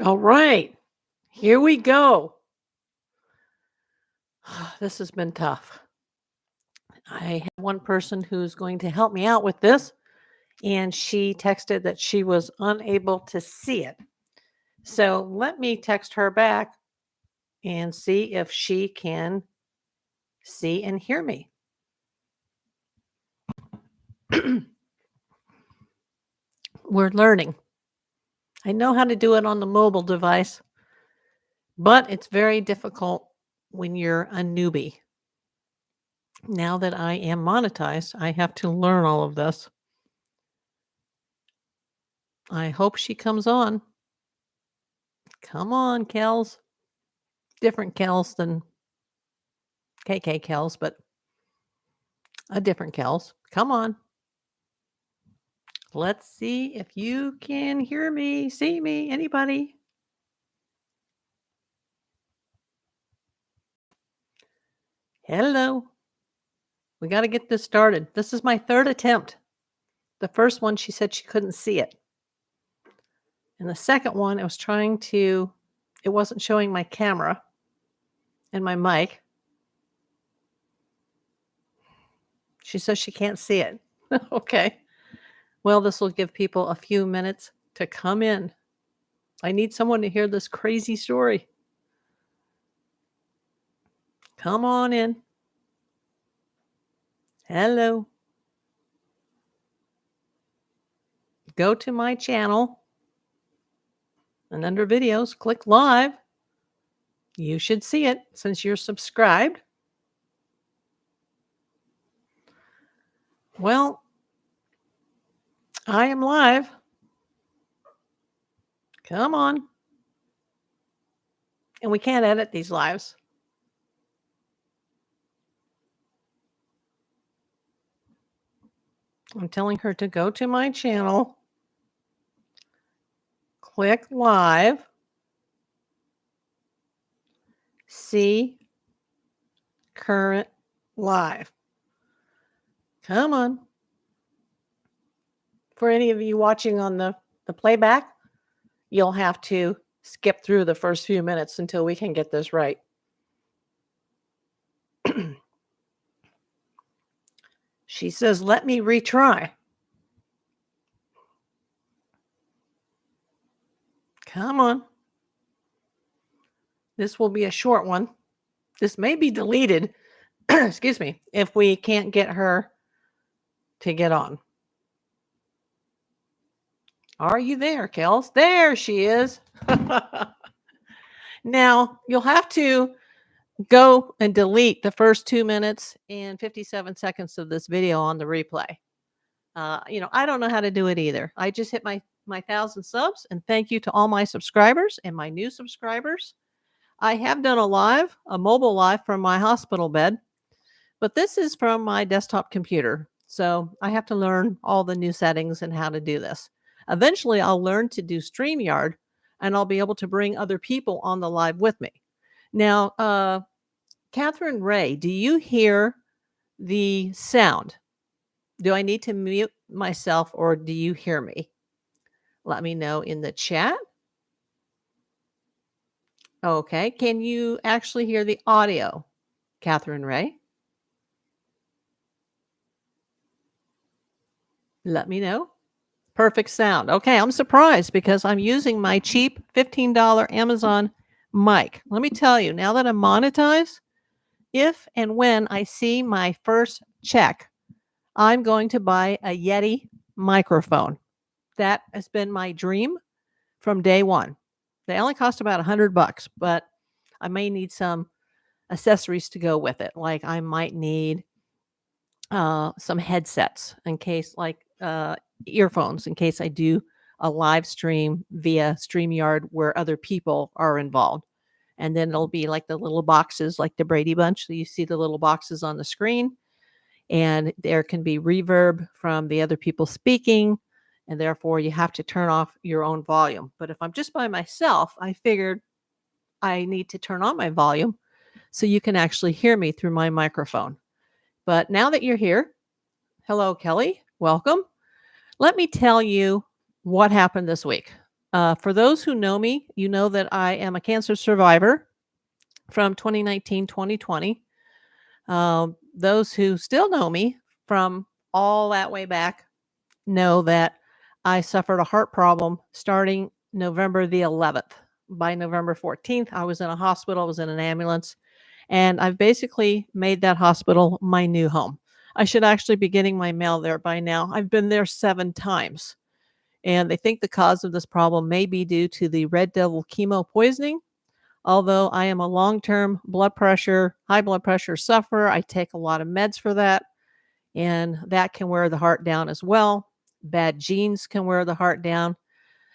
All right, here we go. This has been tough. I have one person who's going to help me out with this, and she texted that she was unable to see it. So let me text her back and see if she can see and hear me. We're learning. I know how to do it on the mobile device, but it's very difficult when you're a newbie. Now that I am monetized, I have to learn all of this. I hope she comes on. Come on, Kels. Different Kels than KK Kels, but a different Kels. Come on. Let's see if you can hear me, see me, anybody. Hello. We got to get this started. This is my third attempt. The first one, she said she couldn't see it. And the second one, I was trying to, it wasn't showing my camera and my mic. She says she can't see it. Okay. Well, this will give people a few minutes to come in. I need someone to hear this crazy story. Come on in. Hello. Go to my channel and under videos, click live. You should see it since you're subscribed. Well, I am live. Come on. And we can't edit these lives. I'm telling her to go to my channel, click live, see current live. Come on. For any of you watching on the playback, you'll have to skip through the first few minutes until we can get this right. She says, let me retry. Come on. This will be a short one. This may be deleted, excuse me, if we can't get her to get on. Are you there, Kels? There she is. Now, you'll have to go and delete the first 2 minutes and 57 seconds of this video on the replay. I don't know how to do it either. I just hit my 1,000 subs, and thank you to all my subscribers and my new subscribers. I have done a mobile live from my hospital bed, but this is from my desktop computer. So I have to learn all the new settings and how to do this. Eventually, I'll learn to do StreamYard, and I'll be able to bring other people on the live with me. Now, Catherine Ray, do you hear the sound? Do I need to mute myself or do you hear me? Let me know in the chat. Okay. Can you actually hear the audio, Catherine Ray? Let me know. Perfect sound. Okay. I'm surprised because I'm using my cheap $15 Amazon mic. Let me tell you, now that I'm monetized, if and when I see my first check, I'm going to buy a Yeti microphone. That has been my dream from day one. They only cost about $100, but I may need some accessories to go with it. Like I might need some headsets in case, like earphones, in case I do a live stream via StreamYard where other people are involved. And then it'll be like the little boxes, like the Brady Bunch. So you see the little boxes on the screen, and there can be reverb from the other people speaking. And therefore, you have to turn off your own volume. But if I'm just by myself, I figured I need to turn on my volume so you can actually hear me through my microphone. But now that you're here, hello, Kelly. Welcome. Let me tell you what happened this week. For those who know me, you know that I am a cancer survivor from 2019, 2020. Those who still know me from all that way back know that I suffered a heart problem starting November the 11th. By November 14th, I was in a hospital, I was in an ambulance, and I've basically made that hospital my new home. I should actually be getting my mail there by now. I've been there 7 times. And they think the cause of this problem may be due to the red devil chemo poisoning. Although I am a long-term high blood pressure sufferer, I take a lot of meds for that, and that can wear the heart down as well. Bad genes can wear the heart down.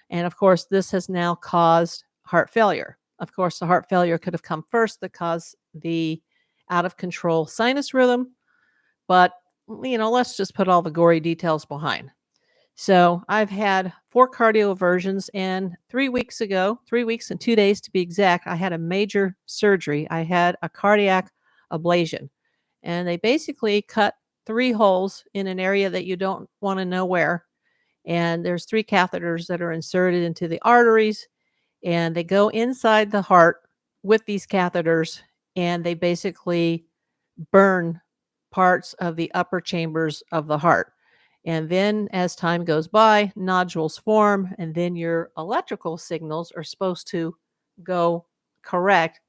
And of course, this has now caused heart failure. Of course, the heart failure could have come first that caused the out of control sinus rhythm. But, let's just put all the gory details behind. So I've had 4 cardioversions, and 3 weeks ago, 3 weeks and 2 days to be exact, I had a major surgery. I had a cardiac ablation, and they basically cut 3 holes in an area that you don't want to know where. And there's 3 catheters that are inserted into the arteries, and they go inside the heart with these catheters, and they basically burn parts of the upper chambers of the heart. And then as time goes by, nodules form, and then your electrical signals are supposed to go correct.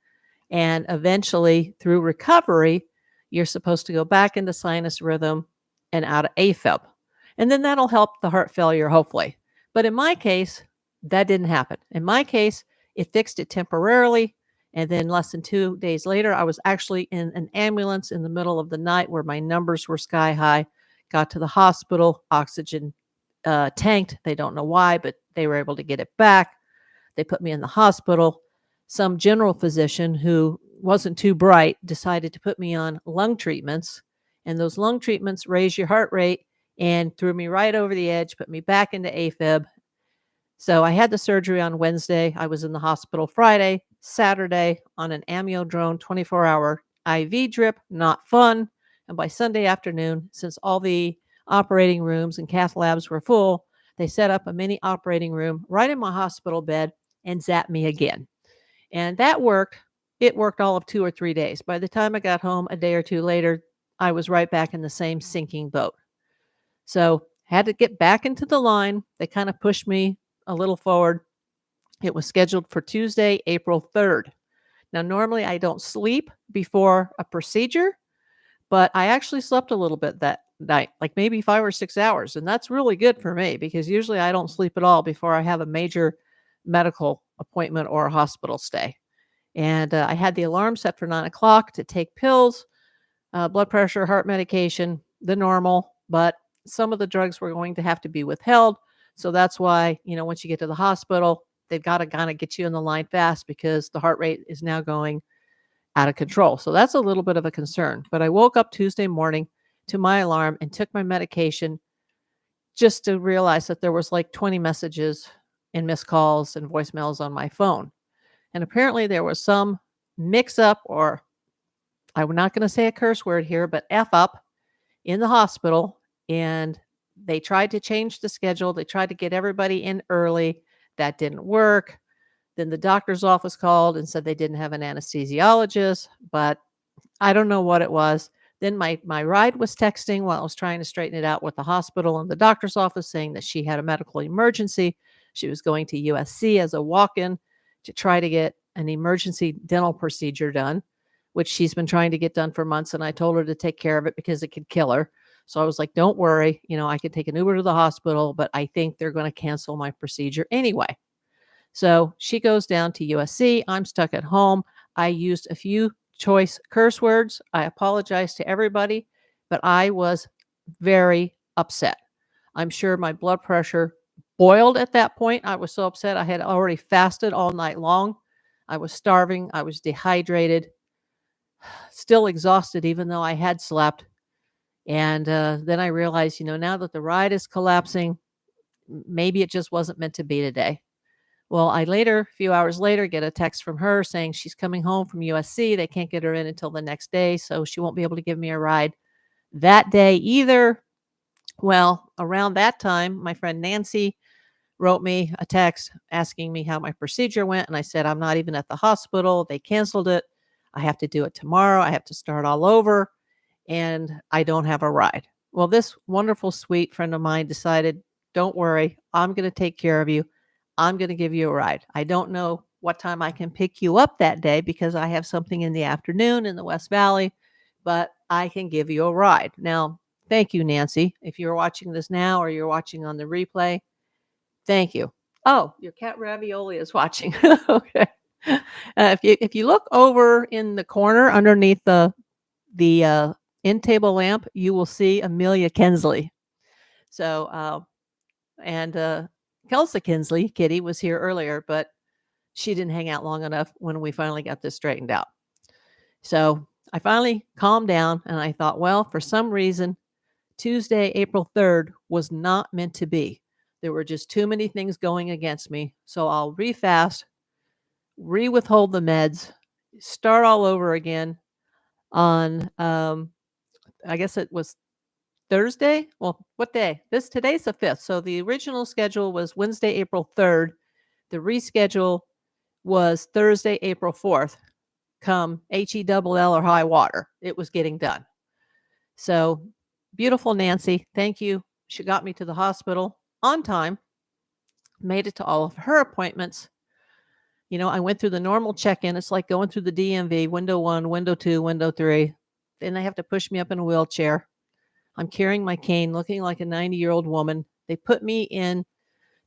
And eventually, through recovery, you're supposed to go back into sinus rhythm and out of AFib. And then that'll help the heart failure, hopefully. But in my case, that didn't happen. In my case, it fixed it temporarily. And then less than 2 days later, I was actually in an ambulance in the middle of the night where my numbers were sky high. Got to the hospital, oxygen tanked. They don't know why, but they were able to get it back. They put me in the hospital. Some general physician who wasn't too bright decided to put me on lung treatments. And those lung treatments raise your heart rate and threw me right over the edge, put me back into AFib. So I had the surgery on Wednesday. I was in the hospital Friday, Saturday on an amiodarone 24-hour IV drip, not fun. And by Sunday afternoon, since all the operating rooms and cath labs were full, they set up a mini operating room right in my hospital bed and zapped me again. And that worked. It worked all of 2 or 3 days. By the time I got home a day or 2 later, I was right back in the same sinking boat. So had to get back into the line. They kind of pushed me a little forward. It was scheduled for Tuesday, April 3rd. Now, normally I don't sleep before a procedure, but I actually slept a little bit that night, like maybe 5 or 6 hours. And that's really good for me because usually I don't sleep at all before I have a major medical appointment or a hospital stay. And I had the alarm set for 9 o'clock to take pills, blood pressure, heart medication, the normal, but some of the drugs were going to have to be withheld. So that's why, once you get to the hospital, they've got to kind of get you in the line fast because the heart rate is now going out of control. So that's a little bit of a concern. But I woke up Tuesday morning to my alarm and took my medication just to realize that there was like 20 messages and missed calls and voicemails on my phone. And apparently there was some mix up, or I'm not going to say a curse word here, but F up in the hospital. And they tried to change the schedule. They tried to get everybody in early. That didn't work. Then the doctor's office called and said they didn't have an anesthesiologist, but I don't know what it was. Then my ride was texting while I was trying to straighten it out with the hospital and the doctor's office, saying that she had a medical emergency. She was going to USC as a walk-in to try to get an emergency dental procedure done, which she's been trying to get done for months. And I told her to take care of it because it could kill her. So I was like, don't worry, I could take an Uber to the hospital, but I think they're going to cancel my procedure anyway. So she goes down to USC. I'm stuck at home. I used a few choice curse words. I apologize to everybody, but I was very upset. I'm sure my blood pressure boiled at that point. I was so upset. I had already fasted all night long. I was starving. I was dehydrated, still exhausted, even though I had slept. And then I realized, now that the ride is collapsing, maybe it just wasn't meant to be today. Well, a few hours later, get a text from her saying she's coming home from USC. They can't get her in until the next day, so she won't be able to give me a ride that day either. Well, around that time, my friend Nancy wrote me a text asking me how my procedure went. And I said, I'm not even at the hospital. They canceled it. I have to do it tomorrow. I have to start all over and I don't have a ride. Well, this wonderful, sweet friend of mine decided, don't worry, I'm going to take care of you. I'm going to give you a ride. I don't know what time I can pick you up that day because I have something in the afternoon in the West Valley, but I can give you a ride. Now, thank you, Nancy. If you're watching this now or you're watching on the replay, thank you. Oh, your cat Ravioli is watching. Okay. If you look over in the corner underneath the end table lamp, you will see Amelia Kinsley. So and Kelsa Kinsley, Kitty, was here earlier, but she didn't hang out long enough when we finally got this straightened out. So I finally calmed down and I thought, well, for some reason, Tuesday, April 3rd was not meant to be. There were just too many things going against me. So I'll refast, withhold the meds, start all over again on, I guess it was Thursday. Well, what day? Today's the 5th. So the original schedule was Wednesday, April 3rd. The reschedule was Thursday, April 4th. Come HELL or high water, it was getting done. So beautiful Nancy, thank you. She got me to the hospital on time, made it to all of her appointments. You know, I went through the normal check-in. It's like going through the DMV, window 1, window 2, window 3. Then they have to push me up in a wheelchair. I'm carrying my cane, looking like a 90-year-old woman. They put me in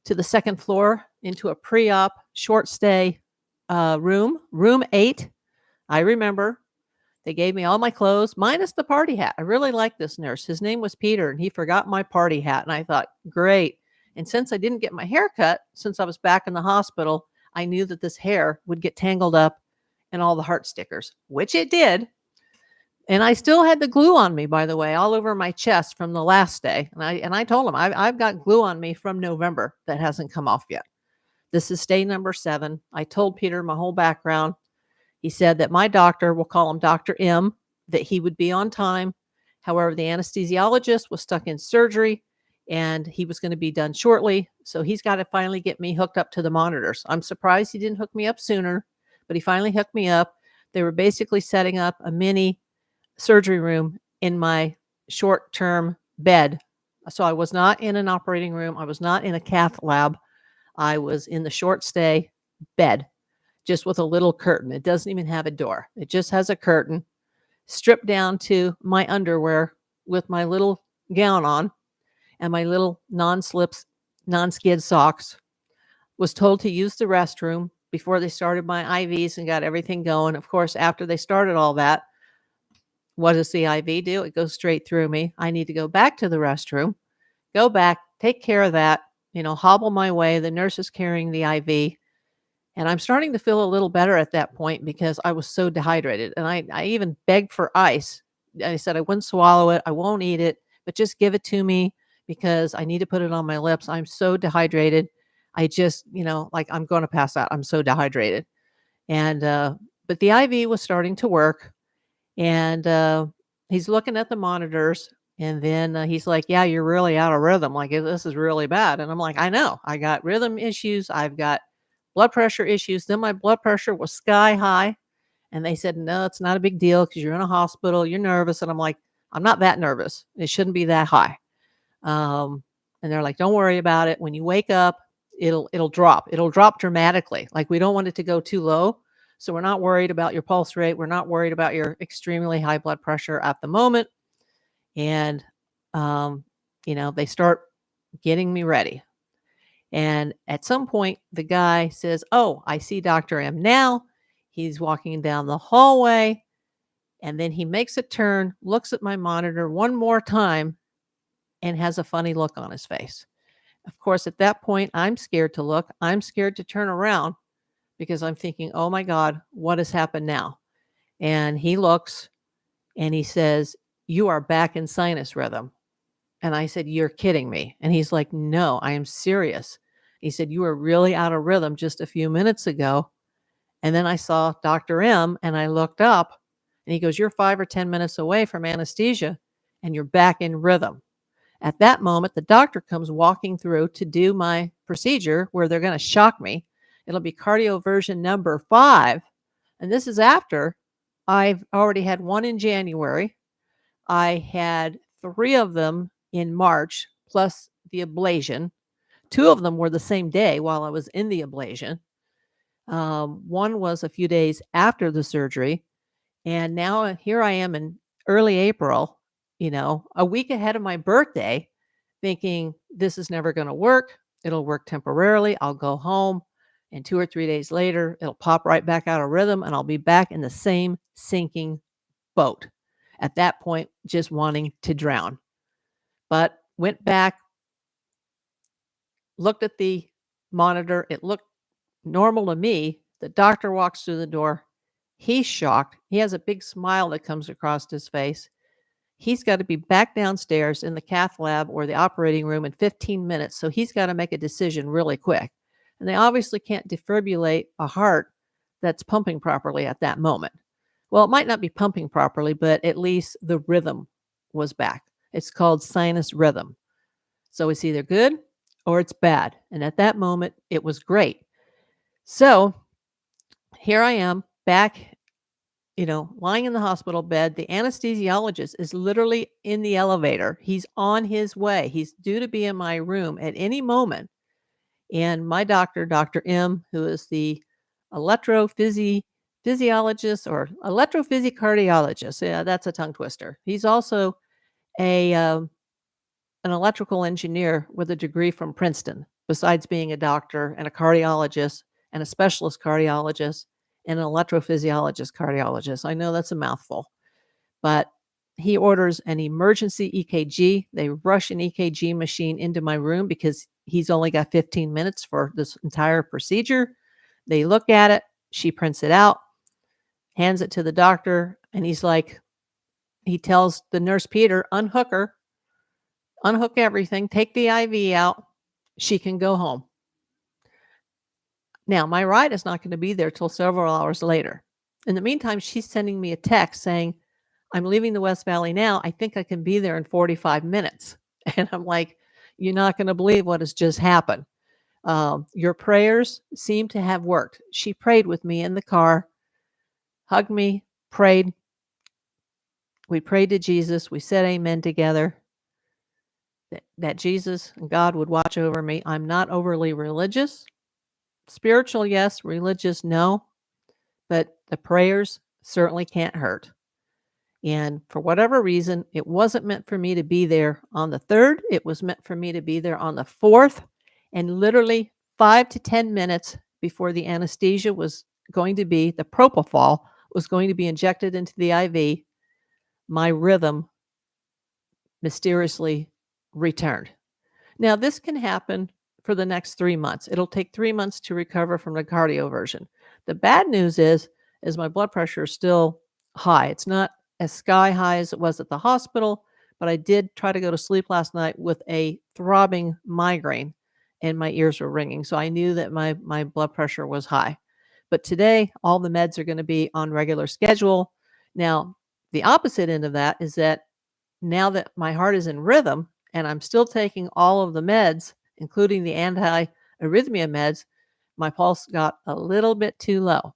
to the second floor into a pre-op short stay room 8. I remember they gave me all my clothes minus the party hat. I really liked this nurse. His name was Peter, and he forgot my party hat. And I thought, great. And since I didn't get my hair cut, since I was back in the hospital, I knew that this hair would get tangled up in all the heart stickers, which it did. And I still had the glue on me, by the way, all over my chest from the last day. And I told him, I've got glue on me from November that hasn't come off yet. This is stay number 7. I told Peter my whole background. He said that my doctor, we'll call him Dr. M, that he would be on time. However, the anesthesiologist was stuck in surgery and he was going to be done shortly. So he's got to finally get me hooked up to the monitors. I'm surprised he didn't hook me up sooner, but he finally hooked me up. They were basically setting up a mini surgery room in my short-term bed. So I was not in an operating room. I was not in a cath lab. I was in the short stay bed, just with a little curtain. It doesn't even have a door. It just has a curtain, stripped down to my underwear with my little gown on and my little non-slips, non-skid socks. Was told to use the restroom before they started my IVs and got everything going. Of course, after they started all that, what does the IV do? It goes straight through me. I need to go back to the restroom, go back, take care of that, hobble my way. The nurse is carrying the IV. And I'm starting to feel a little better at that point because I was so dehydrated. And I even begged for ice. I said I wouldn't swallow it. I won't eat it, but just give it to me because I need to put it on my lips. I'm so dehydrated. I just, like I'm going to pass out. I'm so dehydrated. And, but the IV was starting to work. And he's looking at the monitors. And then he's like, yeah, you're really out of rhythm. Like, this is really bad. And I'm like, I know. I got rhythm issues. I've got blood pressure issues. Then my blood pressure was sky high. And they said, no, it's not a big deal because you're in a hospital. You're nervous. And I'm like, I'm not that nervous. It shouldn't be that high. And they're like, don't worry about it. When you wake up, it'll drop. It'll drop dramatically. Like, we don't want it to go too low. So we're not worried about your pulse rate. We're not worried about your extremely high blood pressure at the moment. And, they start getting me ready. And at some point, the guy says, oh, I see Dr. M now. He's walking down the hallway. And then he makes a turn, looks at my monitor one more time, and has a funny look on his face. Of course, at that point, I'm scared to look. I'm scared to turn around because I'm thinking, oh my God, what has happened now? And he looks and he says, you are back in sinus rhythm. And I said, you're kidding me. And he's like, no, I am serious. He said, you were really out of rhythm just a few minutes ago. And then I saw Dr. M and I looked up and he goes, you're 5 or 10 minutes away from anesthesia and you're back in rhythm. At that moment, the doctor comes walking through to do my procedure where they're going to shock me. It'll be cardioversion number 5. And this is after I've already had one in January. I had 3 of them in March, plus the ablation. 2 of them were the same day while I was in the ablation. One was a few days after the surgery. And now here I am in early April, a week ahead of my birthday, thinking this is never going to work. It'll work temporarily. I'll go home. And 2 or 3 days later, it'll pop right back out of rhythm and I'll be back in the same sinking boat. At that point, just wanting to drown. But went back, looked at the monitor. It looked normal to me. The doctor walks through the door. He's shocked. He has a big smile that comes across his face. He's got to be back downstairs in the cath lab or the operating room in 15 minutes. So he's got to make a decision really quick. And they obviously can't defibrillate a heart that's pumping properly at that moment. Well, it might not be pumping properly, but at least the rhythm was back. It's called sinus rhythm. So it's either good or it's bad. And at that moment, it was great. So here I am back, lying in the hospital bed. The anesthesiologist is literally in the elevator. He's on his way. He's due to be in my room at any moment. And my doctor, Dr. M, who is the electrophysiologist or electrophysicardiologist. Yeah, that's a tongue twister. He's also an electrical engineer with a degree from Princeton, besides being a doctor and a cardiologist and a specialist cardiologist and an electrophysiologist cardiologist. I know that's a mouthful, but he orders an emergency EKG. They rush an EKG machine into my room because he's only got 15 minutes for this entire procedure. They look at it. She prints it out, hands it to the doctor, and he tells the nurse, Peter, unhook her, unhook everything, take the IV out. She can go home. Now, my ride is not going to be there till several hours later. In the meantime, she's sending me a text saying, I'm leaving the West Valley now. I think I can be there in 45 minutes. And I'm like, you're not going to believe what has just happened. Your prayers seem to have worked. She prayed with me in the car, hugged me, prayed. We prayed to Jesus. We said amen together. That Jesus and God would watch over me. I'm not overly religious. Spiritual, yes. Religious, no. But the prayers certainly can't hurt. And for whatever reason, it wasn't meant for me to be there on the 3rd. It was meant for me to be there on the 4th. And literally 5 to 10 minutes before the anesthesia was going to be, the propofol was going to be injected into the IV, my rhythm mysteriously returned. Now, this can happen for the next 3 months. It'll take 3 months to recover from the cardioversion. The bad news is my blood pressure is still high. It's not as sky high as it was at the hospital, but I did try to go to sleep last night with a throbbing migraine and my ears were ringing. So I knew that my blood pressure was high. But today, all the meds are going to be on regular schedule. Now, the opposite end of that is that now that my heart is in rhythm and I'm still taking all of the meds, including the anti-arrhythmia meds, my pulse got a little bit too low.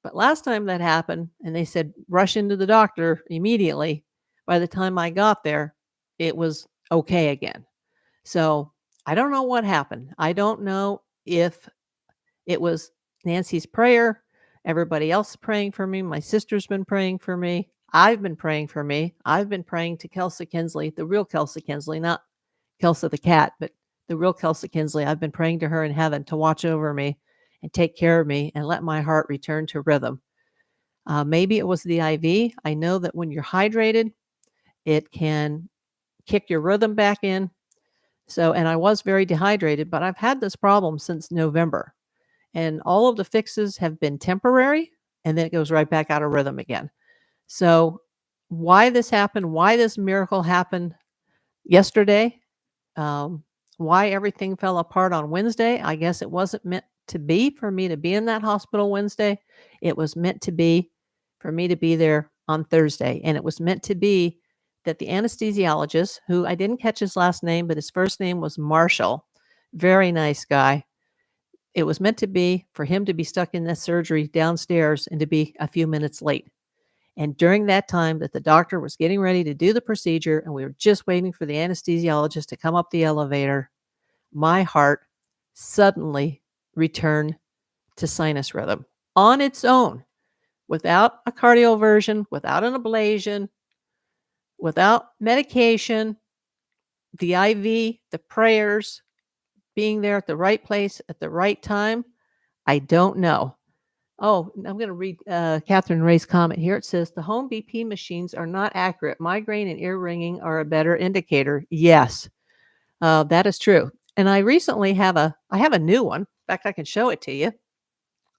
But last time that happened, and they said, rush into the doctor immediately. By the time I got there, it was okay again. So I don't know what happened. I don't know if it was Nancy's prayer, everybody else praying for me. My sister's been praying for me. I've been praying for me. I've been praying to Kelsa Kinsley, the real Kelsa Kinsley, not Kelsa the cat, but the real Kelsa Kinsley. I've been praying to her in heaven to watch over me and take care of me and let my heart return to rhythm. Maybe it was the IV. I know that when you're hydrated, it can kick your rhythm back in. So, and I was very dehydrated, but I've had this problem since November. And all of the fixes have been temporary, and then it goes right back out of rhythm again. So why this happened, why this miracle happened yesterday, why everything fell apart on Wednesday, I guess it wasn't meant to be for me to be in that hospital Wednesday. It was meant to be for me to be there on Thursday. And it was meant to be that the anesthesiologist, who I didn't catch his last name, but his first name was Marshall, very nice guy. It was meant to be for him to be stuck in this surgery downstairs and to be a few minutes late. And during that time that the doctor was getting ready to do the procedure and we were just waiting for the anesthesiologist to come up the elevator, my heart suddenly returned to sinus rhythm on its own, without a cardioversion, without an ablation, without medication, the IV, the prayers, being there at the right place at the right time. I don't know. Oh, I'm going to read Catherine Ray's comment here. It says the home BP machines are not accurate. Migraine and ear ringing are a better indicator. Yes, that is true. And I recently have a new one. In fact, I can show it to you.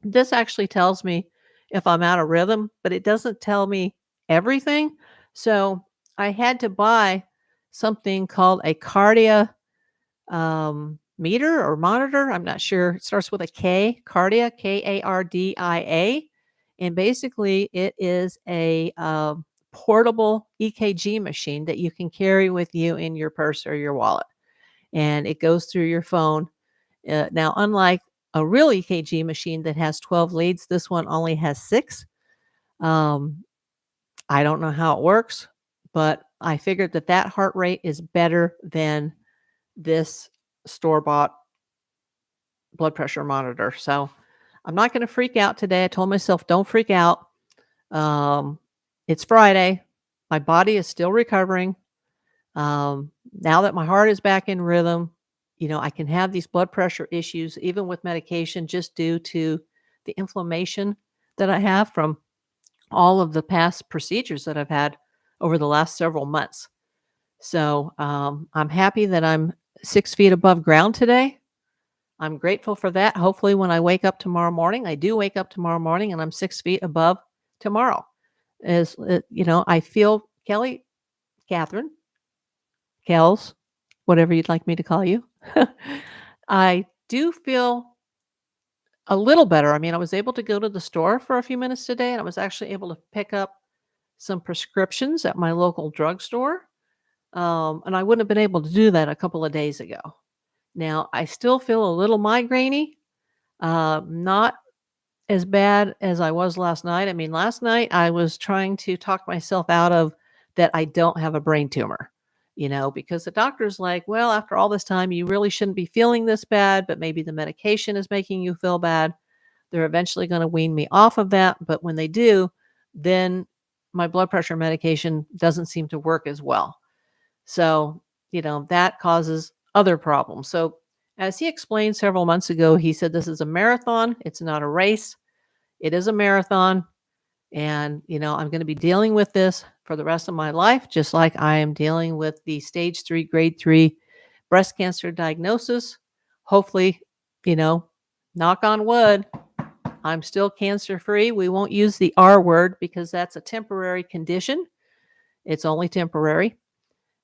This actually tells me if I'm out of rhythm, but it doesn't tell me everything. So I had to buy something called a cardia meter or monitor. I'm not sure. It starts with a K, Cardia, Kardia. And basically, it is a portable EKG machine that you can carry with you in your purse or your wallet. And it goes through your phone. Now, unlike a real EKG machine that has 12 leads, this one only has 6. I don't know how it works, but I figured that heart rate is better than this store-bought blood pressure monitor. So I'm not going to freak out today. I told myself, don't freak out. It's Friday. My body is still recovering. Now that my heart is back in rhythm, I can have these blood pressure issues, even with medication, just due to the inflammation that I have from all of the past procedures that I've had over the last several months. So I'm happy that I'm 6 feet above ground today. I'm grateful for that. Hopefully, when I wake up tomorrow morning, I do wake up tomorrow morning and I'm 6 feet above tomorrow. I feel Catherine, Kels, whatever you'd like me to call you. I do feel a little better. I mean, I was able to go to the store for a few minutes today, and I was actually able to pick up some prescriptions at my local drugstore. And I wouldn't have been able to do that a couple of days ago. Now, I still feel a little migrainey, not as bad as I was last night. I mean, last night I was trying to talk myself out of that I don't have a brain tumor, because the doctor's like, well, after all this time, you really shouldn't be feeling this bad, but maybe the medication is making you feel bad. They're eventually going to wean me off of that. But when they do, then my blood pressure medication doesn't seem to work as well. So, that causes other problems. So, as he explained several months ago, he said this is a marathon. It's not a race. It is a marathon. And, I'm going to be dealing with this for the rest of my life, just like I am dealing with the stage 3, grade 3 breast cancer diagnosis. Hopefully, knock on wood, I'm still cancer free. We won't use the R word because that's a temporary condition. It's only temporary.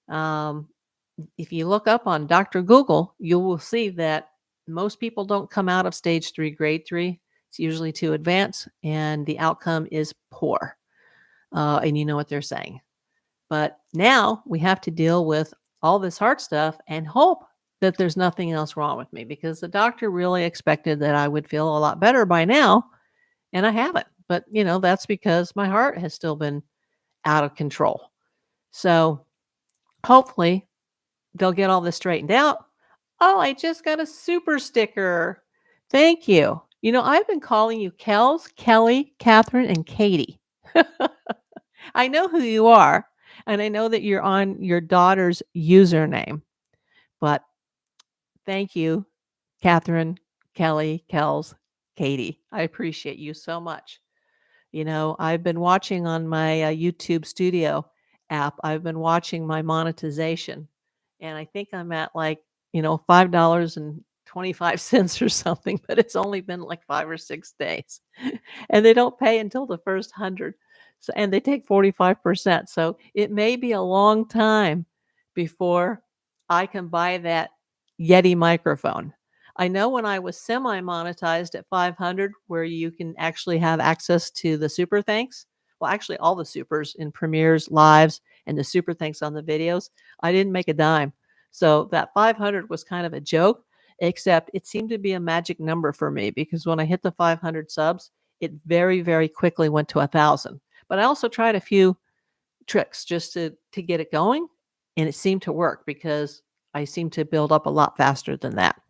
If you look up on Dr. Google, you will see that most people don't come out of stage 3, grade 3. It's usually too advanced, and the outcome is poor. And you know what they're saying. But now we have to deal with all this heart stuff and hope that there's nothing else wrong with me, because the doctor really expected that I would feel a lot better by now, and I haven't. But, that's because my heart has still been out of control. So hopefully they'll get all this straightened out. Oh, I just got a super sticker. Thank you. I've been calling you Kels, Kelly, Catherine, and Katie. I know who you are, and I know that you're on your daughter's username. But thank you, Catherine, Kelly, Kels, Katie. I appreciate you so much. I've been watching on my YouTube Studio app. I've been watching my monetization, and I think I'm at $5.25 or something, but it's only been like 5 or 6 days. And they don't pay until the first 100. So, and they take 45%. So it may be a long time before I can buy that Yeti microphone. I know when I was semi-monetized at 500, where you can actually have access to the super thanks. Well, actually all the supers in premieres, lives, and the super thanks on the videos, I didn't make a dime. So that 500 was kind of a joke, except it seemed to be a magic number for me because when I hit the 500 subs, it very, very quickly went to 1,000. But I also tried a few tricks just to get it going, and it seemed to work because I seemed to build up a lot faster than that.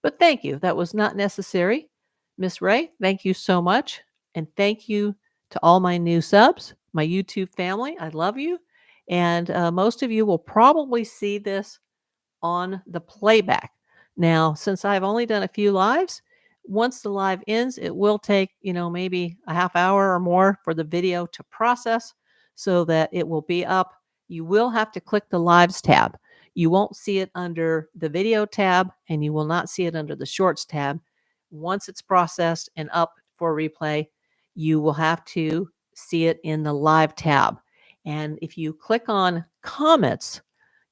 But thank you. That was not necessary. Miss Ray, thank you so much. And thank you to all my new subs, my YouTube family. I love you. And most of you will probably see this on the playback. Now, since I've only done a few lives, once the live ends, it will take, maybe a half hour or more for the video to process so that it will be up. You will have to click the lives tab. You won't see it under the video tab and you will not see it under the shorts tab. Once it's processed and up for replay, you will have to see it in the live tab. And if you click on comments,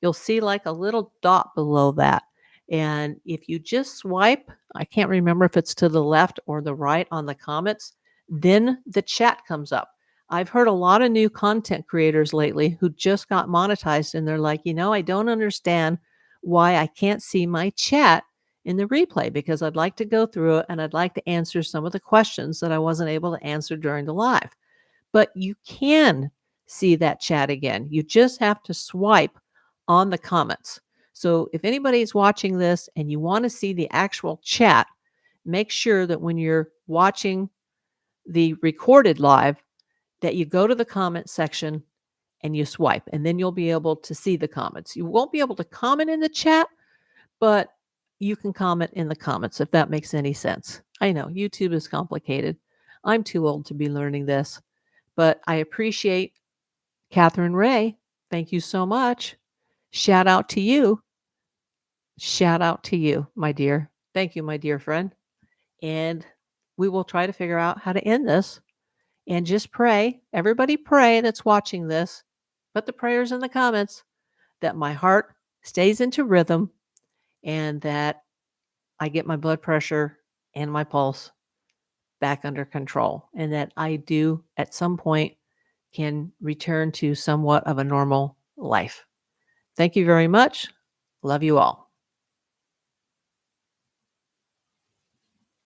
you'll see like a little dot below that. And if you just swipe, I can't remember if it's to the left or the right on the comments, then the chat comes up. I've heard a lot of new content creators lately who just got monetized and they're like, I don't understand why I can't see my chat in the replay because I'd like to go through it and I'd like to answer some of the questions that I wasn't able to answer during the live. But you can see that chat again. You just have to swipe on the comments. So if anybody's watching this and you want to see the actual chat, make sure that when you're watching the recorded live, that you go to the comment section and you swipe, and then you'll be able to see the comments. You won't be able to comment in the chat, but you can comment in the comments if that makes any sense. I know YouTube is complicated. I'm too old to be learning this, but I appreciate Catherine Ray. Thank you so much. Shout out to you. Shout out to you, my dear. Thank you, my dear friend. And we will try to figure out how to end this and just pray. Everybody pray that's watching this. Put the prayers in the comments that my heart stays into rhythm and that I get my blood pressure and my pulse back under control and that I do at some point can return to somewhat of a normal life. Thank you very much. Love you all.